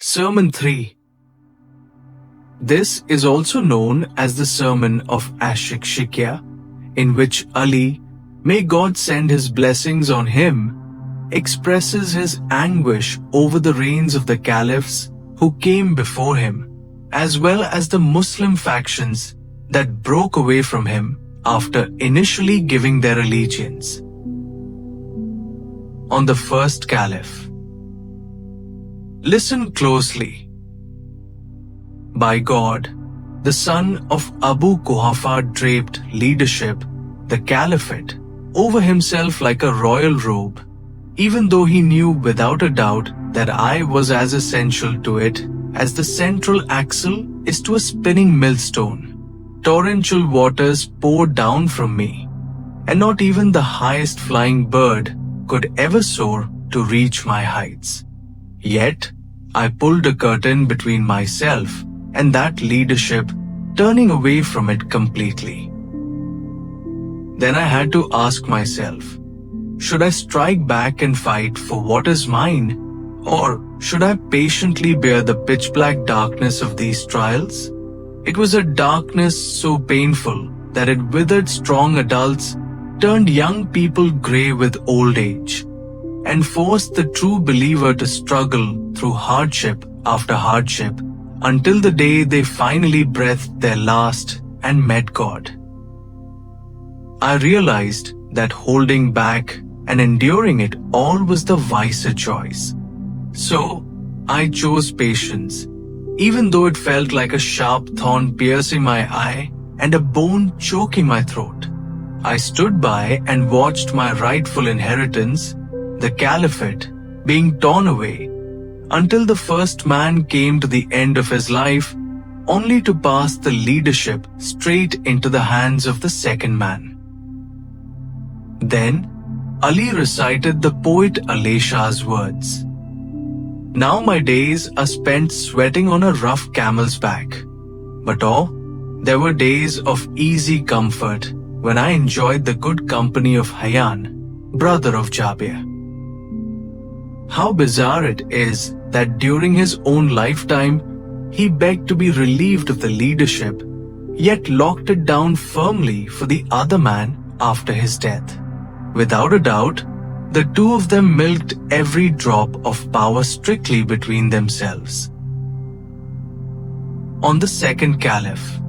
Sermon 3. This is also known as the Sermon of Ash-Shiqshiqiyyah, in which Ali, may God send his blessings on him, expresses his anguish over the reigns of the caliphs who came before him, as well as the Muslim factions that broke away from him after initially giving their allegiance. On the first caliph. Listen closely. By God, the son of Abu Quhafa draped leadership, the caliphate, over himself like a royal robe, even though he knew without a doubt that I was as essential to it as the central axle is to a spinning millstone. Torrential waters poured down from me, and not even the highest flying bird could ever soar to reach my heights. Yet, I pulled a curtain between myself and that leadership, turning away from it completely. Then I had to ask myself, should I strike back and fight for what is mine, or should I patiently bear the pitch-black darkness of these trials? It was a darkness so painful that it withered strong adults, turned young people grey with old age, and forced the true believer to struggle through hardship after hardship until the day they finally breathed their last and met God. I realized that holding back and enduring it all was the wiser choice. So, I chose patience, even though it felt like a sharp thorn piercing my eye and a bone choking my throat. I stood by and watched my rightful inheritance, the caliphate, being torn away, until the first man came to the end of his life, only to pass the leadership straight into the hands of the second man. Then, Ali recited the poet Alesha's words. Now my days are spent sweating on a rough camel's back. But there were days of easy comfort when I enjoyed the good company of Hayyan, brother of Jabir. How bizarre it is that during his own lifetime, he begged to be relieved of the leadership, yet locked it down firmly for the other man after his death. Without a doubt, the two of them milked every drop of power strictly between themselves. On the second caliph.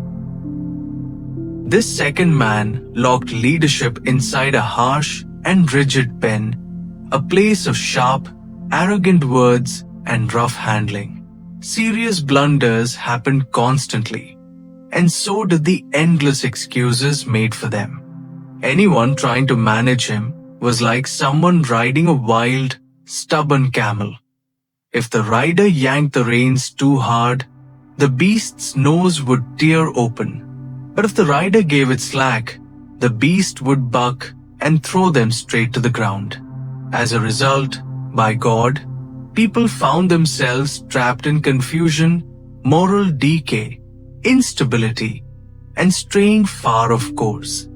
This second man locked leadership inside a harsh and rigid pen, a place of sharp, arrogant words and rough handling. Serious blunders happened constantly, and so did the endless excuses made for them. Anyone trying to manage him was like someone riding a wild, stubborn camel. If the rider yanked the reins too hard, the beast's nose would tear open. But if the rider gave it slack, the beast would buck and throw them straight to the ground. As a result, by God, people found themselves trapped in confusion, moral decay, instability, and straying far off course.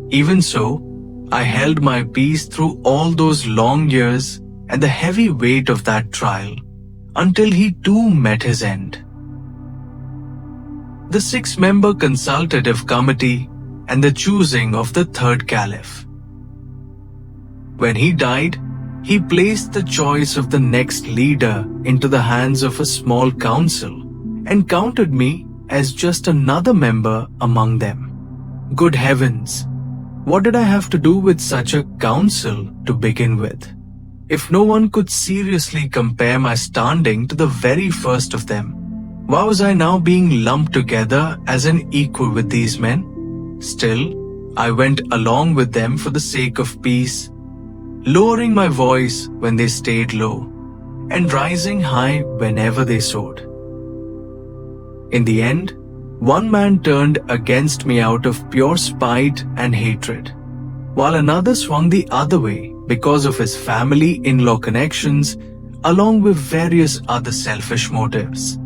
Even so, I held my peace through all those long years and the heavy weight of that trial, until he too met his end. The 6-member consultative committee and the choosing of the third caliph. When he died, he placed the choice of the next leader into the hands of a small council and counted me as just another member among them. Good heavens! What did I have to do with such a council to begin with? If no one could seriously compare my standing to the very first of them, why was I now being lumped together as an equal with these men? Still, I went along with them for the sake of peace, lowering my voice when they stayed low, and rising high whenever they soared. In the end, one man turned against me out of pure spite and hatred, while another swung the other way because of his family-in-law connections, along with various other selfish motives.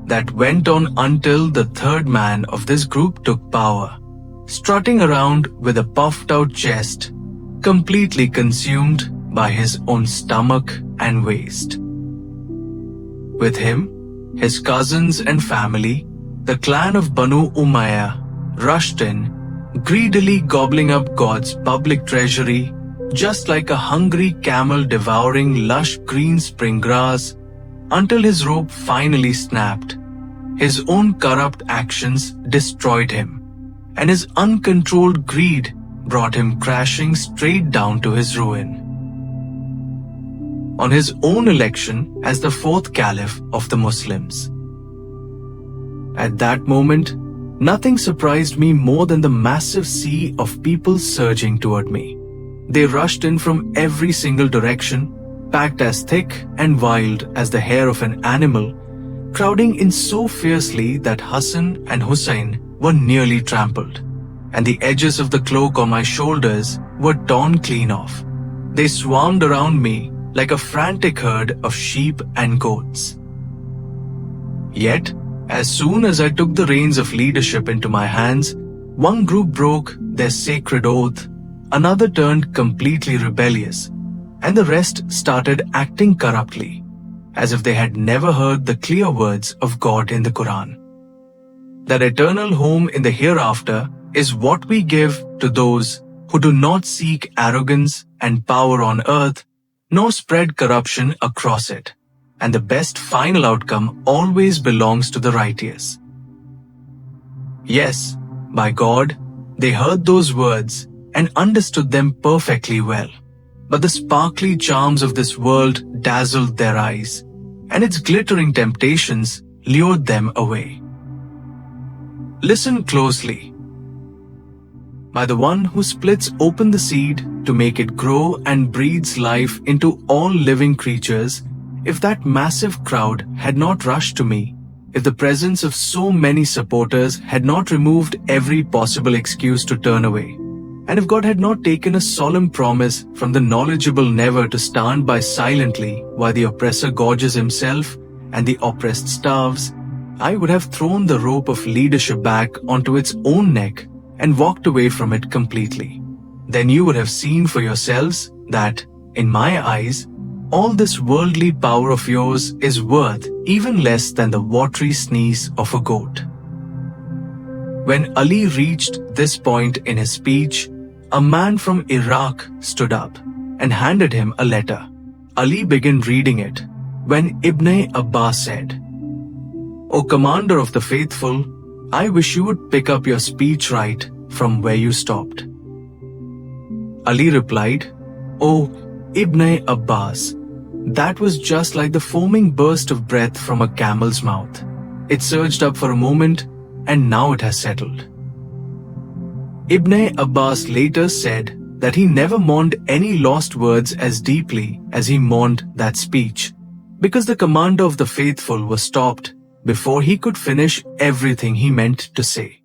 That went on until the third man of this group took power, strutting around with a puffed-out chest, completely consumed by his own stomach and waist. With him, his cousins and family, the clan of Banu Umayyah, rushed in, greedily gobbling up God's public treasury, just like a hungry camel devouring lush green spring grass, until his rope finally snapped. His own corrupt actions destroyed him, and his uncontrolled greed brought him crashing straight down to his ruin. On his own election as the fourth caliph of the Muslims. At that moment, nothing surprised me more than the massive sea of people surging toward me. They rushed in from every single direction, packed as thick and wild as the hair of an animal, crowding in so fiercely that Hassan and Hussein were nearly trampled, and the edges of the cloak on my shoulders were torn clean off. They swarmed around me like a frantic herd of sheep and goats. Yet, as soon as I took the reins of leadership into my hands, one group broke their sacred oath, another turned completely rebellious, and the rest started acting corruptly, as if they had never heard the clear words of God in the Quran. That eternal home in the hereafter is what we give to those who do not seek arrogance and power on earth, nor spread corruption across it, and the best final outcome always belongs to the righteous. Yes, by God, they heard those words and understood them perfectly well, but the sparkly charms of this world dazzled their eyes, and its glittering temptations lured them away. Listen closely. By the one who splits open the seed to make it grow and breathes life into all living creatures, if that massive crowd had not rushed to me, if the presence of so many supporters had not removed every possible excuse to turn away, and if God had not taken a solemn promise from the knowledgeable never to stand by silently while the oppressor gorges himself and the oppressed starves, I would have thrown the rope of leadership back onto its own neck and walked away from it completely. Then you would have seen for yourselves that, in my eyes, all this worldly power of yours is worth even less than the watery sneeze of a goat. When Ali reached this point in his speech, a man from Iraq stood up and handed him a letter. Ali began reading it when Ibn Abbas said, "O Commander of the Faithful, I wish you would pick up your speech right from where you stopped." Ali replied, "O Ibn Abbas, that was just like the foaming burst of breath from a camel's mouth. It surged up for a moment and now it has settled." Ibn Abbas later said that he never mourned any lost words as deeply as he mourned that speech, because the Commander of the Faithful was stopped before he could finish everything he meant to say.